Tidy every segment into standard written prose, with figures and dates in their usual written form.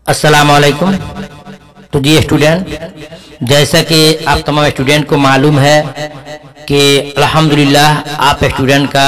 अस्सलाम वालेकुम। तो जी स्टूडेंट, जैसा कि आप तमाम स्टूडेंट को मालूम है कि अल्हम्दुलिल्लाह आप स्टूडेंट का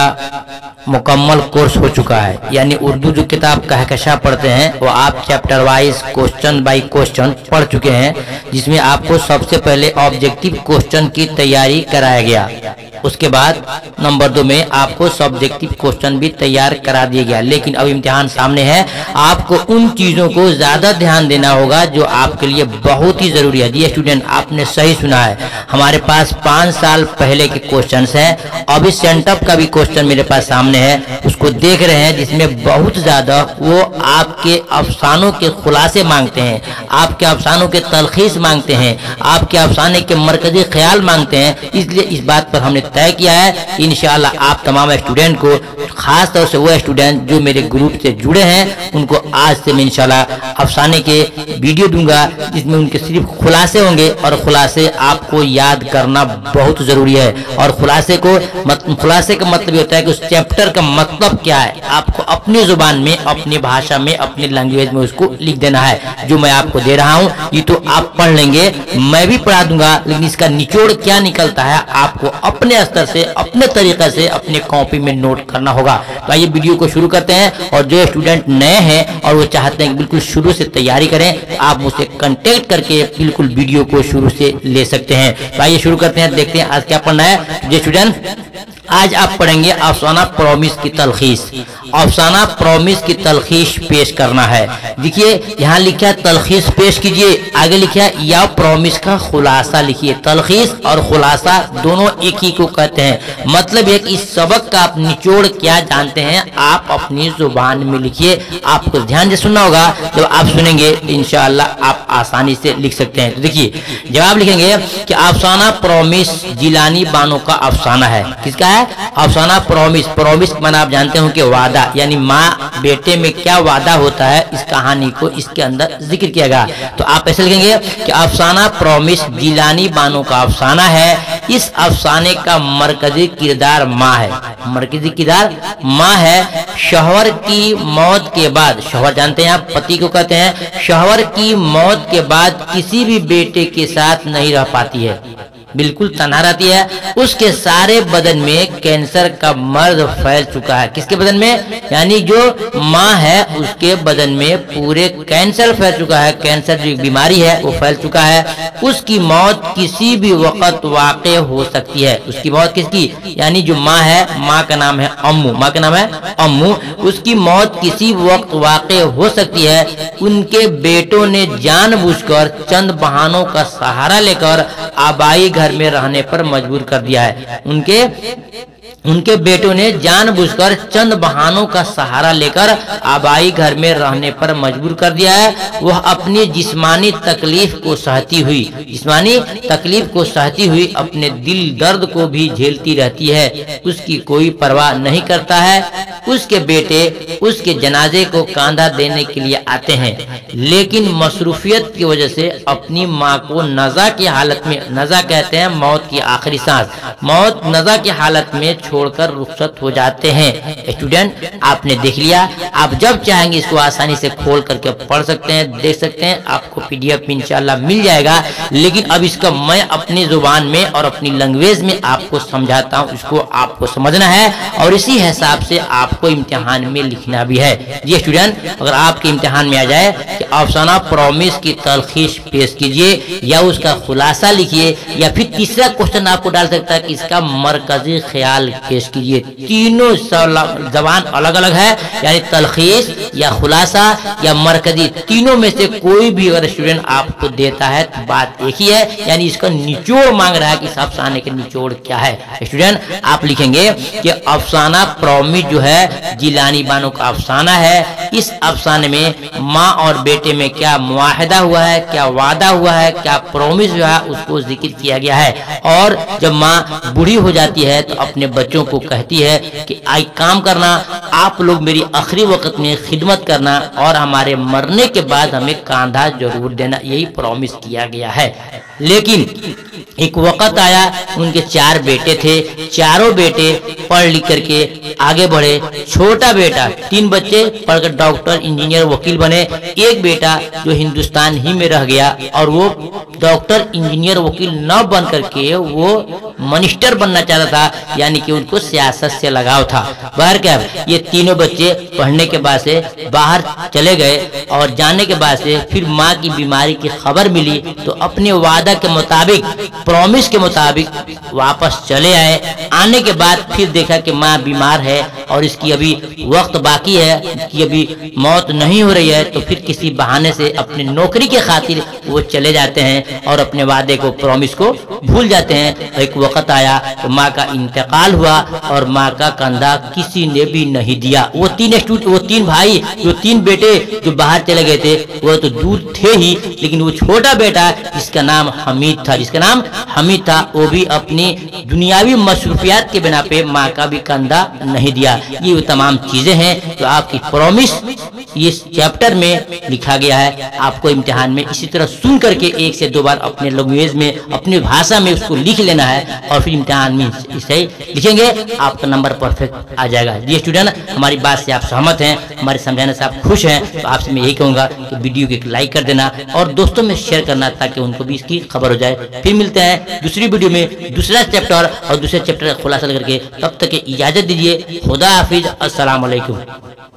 मुकम्मल कोर्स हो चुका है, यानी उर्दू जो किताब कहकशा पढ़ते हैं वो आप chapter wise question by question पढ़ चुके हैं, जिसमें आपको सबसे पहले ऑब्जेक्टिव क्वेश्चन की तैयारी कराया गया। उसके बाद नंबर 2 में आपको सब्जेक्टिव क्वेश्चन भी तैयार करा दिया गया। लेकिन अब इम्तिहान सामने है, आपको उन चीज़ों को ज़्यादा ध्यान देना होगा जो आपके लिए बहुत ही ज़रूरी है। जी स्टूडेंट, आपने सही सुना है, हमारे पास 5 साल पहले के क्वेश्चन हैं। अभी सेंटअप का भी क्वेश्चन मेरे पास सामने है, उसको देख रहे हैं, जिसमें बहुत ज़्यादा वो आपके अफसानों के खुलासे मांगते हैं, आपके अफसानों के तलखीस मांगते हैं, आपके अफसाने के मरकजी ख्याल मांगते हैं। इसलिए इस बात पर हमने तय किया है इंशाअल्लाह आप तमाम स्टूडेंट को, खास तौर से वो स्टूडेंट जो मेरे ग्रुप से जुड़े हैं, उनको आज से मैं इंशाअल्लाह अफसाने के वीडियो दूंगा, जिसमें उनके सिर्फ खुलासे होंगे। और खुलासे आपको याद करना बहुत जरूरी है। और खुलासे का मतलब ये होता है कि उस चैप्टर का मतलब क्या है, आपको अपनी जुबान में, अपनी भाषा में, अपनी लैंग्वेज में उसको लिख देना है। जो मैं आपको दे रहा हूँ ये तो आप पढ़ लेंगे, मैं भी पढ़ा दूंगा, लेकिन इसका निचोड़ क्या निकलता है आपको अपने स्तर से, अपने तरीके से, अपने कॉपी में नोट करना होगा। तो आइए वीडियो को शुरू करते हैं। और जो स्टूडेंट नए हैं और वो चाहते हैं कि बिल्कुल शुरू से तैयारी करें, तो आप मुझसे कांटेक्ट करके बिल्कुल वीडियो को शुरू से ले सकते हैं। तो आइए शुरू करते हैं, देखते हैं आज क्या पढ़ना है। जो स्टूडेंट, आज आप पढ़ेंगे अफसाना प्रॉमिस की तलखीस। अफसाना प्रॉमिस की तलखीस पेश करना है। देखिए यहाँ लिखा है तलखीस पेश कीजिए, आगे लिखा है या प्रॉमिस का खुलासा लिखिए। तलखीस और खुलासा दोनों एक ही को कहते हैं। मतलब है कि इस सबक का आप निचोड़ क्या जानते हैं, आप अपनी जुबान में लिखिए। आपको ध्यान से सुनना होगा, जब आप सुनेंगे इंशाअल्लाह आप आसानी से लिख सकते हैं। तो देखिए जवाब लिखेंगे कि अफसाना प्रॉमिस जिलानी बानो का अफसाना है। किसका है? अफसाना प्रॉमिस। प्रॉमिस माना आप जानते हो कि वादा, यानी माँ बेटे में क्या वादा होता है, इस कहानी को इसके अंदर जिक्र किया गया। तो आप ऐसे लिखेंगे कि अफसाना प्रॉमिस जिलानी बानो का अफसाना है। इस अफसाने का मरकजी किरदार माँ है। मरकजी किरदार माँ है। शौहर की मौत के बाद, शौहर जानते हैं आप पति को कहते हैं, शौहर की मौत के बाद किसी भी बेटे के साथ नहीं रह पाती है, बिल्कुल तन्हा रहती है। उसके सारे बदन में कैंसर का मर्ज फैल चुका है। किसके बदन में? यानी जो माँ है उसके बदन में पूरे कैंसर फैल चुका है। कैंसर जो बीमारी है वो फैल चुका है। उसकी मौत किसी भी वक्त वाक़ हो सकती है। उसकी मौत किसकी? यानी जो माँ है, माँ का नाम है अम्मू, माँ का नाम है अम्मू। उसकी मौत किसी वक्त वाक़ हो सकती है। उनके बेटों ने जानबूझकर चंद बहानों का सहारा लेकर आबाई घर में रहने पर मजबूर कर दिया है। उनके बेटों ने जानबूझकर चंद बहानों का सहारा लेकर आबाई घर में रहने पर मजबूर कर दिया है। वह अपनी जिस्मानी तकलीफ को सहती हुई अपने दिल दर्द को भी झेलती रहती है। उसकी कोई परवाह नहीं करता है। उसके बेटे उसके जनाजे को कांधा देने के लिए आते हैं, लेकिन मसरूफियत की वजह से अपनी माँ को नज़ा की हालत में, नज़ा कहते हैं मौत की आखिरी सांस, मौत नज़ा की हालत में छोड़कर रुखसत हो जाते हैं। स्टूडेंट, आपने देख लिया, आप जब चाहेंगे इसको आसानी से खोल करके पढ़ सकते हैं, देख सकते हैं, आपको PDF इंशाल्लाह मिल जाएगा। लेकिन अब इसका मैं अपनी जुबान में और अपनी लैंग्वेज में आपको समझाता हूँ, इसको आपको समझना है और इसी हिसाब से आपको इम्तिहान में लिखना भी है। जी स्टूडेंट, अगर आपके इम्तिहान में आ जाए कि अफसाना प्रॉमिस की तलखीस पेश कीजिए या उसका खुलासा लिखिए, या फिर तीसरा क्वेश्चन आपको डाल सकता है कि इसका मरकजी ख्याल पेश कीजिए। तीनों जबान अलग अलग है, यानी तलखीस या खुलासा या मरकजी, तीनों में से कोई भी अगर स्टूडेंट आपको देता है तो बात एक ही है, यानी इसका निचोड़ मांग रहा है कि इस अफसाने के निचोड़ क्या है। स्टूडेंट, आप लिखेंगे कि अफसाना प्रॉमिस जो है जिलानी बानो का अफसाना है। इस अफसाने में माँ और बेटे में क्या मुआहदा हुआ है, क्या वादा हुआ है, क्या प्रॉमिस हुआ है, उसको जिक्र किया गया है। और जब माँ बूढ़ी हो जाती है तो अपने बच्चों को कहती है कि आई काम करना, आप लोग मेरी आखिरी वक्त में खिदमत करना और हमारे मरने के बाद हमें कांधा जरूर देना, यही प्रॉमिस किया गया है। लेकिन एक वक्त आया, उनके 4 बेटे थे, चारों बेटे पढ़ लिख करके आगे बढ़े। छोटा बेटा, 3 बच्चे पढ़कर डॉक्टर, इंजीनियर, वकील बने। एक बेटा जो हिंदुस्तान ही में रह गया और वो डॉक्टर, इंजीनियर, वकील न बन करके वो मिनिस्टर बनना चाहता था, यानी कि उनको सियासत से लगाव था। बाहर क्या, ये तीनों बच्चे पढ़ने के बाद से बाहर चले गए और जाने के बाद से फिर माँ की बीमारी की खबर मिली तो अपने वादा के मुताबिक, प्रॉमिस के मुताबिक वापस चले आए। आने के बाद फिर देखा कि माँ बीमार है और इसकी अभी वक्त बाकी है, कि अभी मौत नहीं हो रही है, तो फिर किसी बहाने से अपनी नौकरी के खातिर वो चले जाते हैं और अपने वादे को, प्रॉमिस को भूल जाते हैं। एक वक्त आया तो माँ का इंतकाल हुआ और माँ का कंधा किसी ने भी नहीं दिया। वो 3 भाई, जो 3 बेटे जो बाहर चले गए थे, वो तो दूर थे ही, लेकिन वो छोटा बेटा जिसका नाम हमीद था, वो भी अपनी दुनियावी मसरूफियात के बिना पे माँ का भी कंधा नहीं दिया। ये वो तमाम चीजें हैं जो आपकी प्रॉमिस इस चैप्टर में लिखा गया है। आपको इम्तिहान में इसी तरह सुन करके 1 से 2 बार अपने लैंग्वेज में, अपनी भाषा में उसको लिख लेना है और फिर इम्तिहान में इसे लिखेंगे, आपका नंबर परफेक्ट आ जाएगा। जी स्टूडेंट, हमारी बात से आप सहमत हैं, हमारे समझाने से आप खुश हैं, तो आपसे मैं यही कहूँगा कि वीडियो को एक लाइक कर देना और दोस्तों में शेयर करना ताकि उनको भी इसकी खबर हो जाए। फिर मिलते हैं दूसरी वीडियो में दूसरा चैप्टर और दूसरे चैप्टर का खुलासा करके। तब तक इजाजत दीजिए। खुदा हाफिज। अस्सलाम वालेकुम।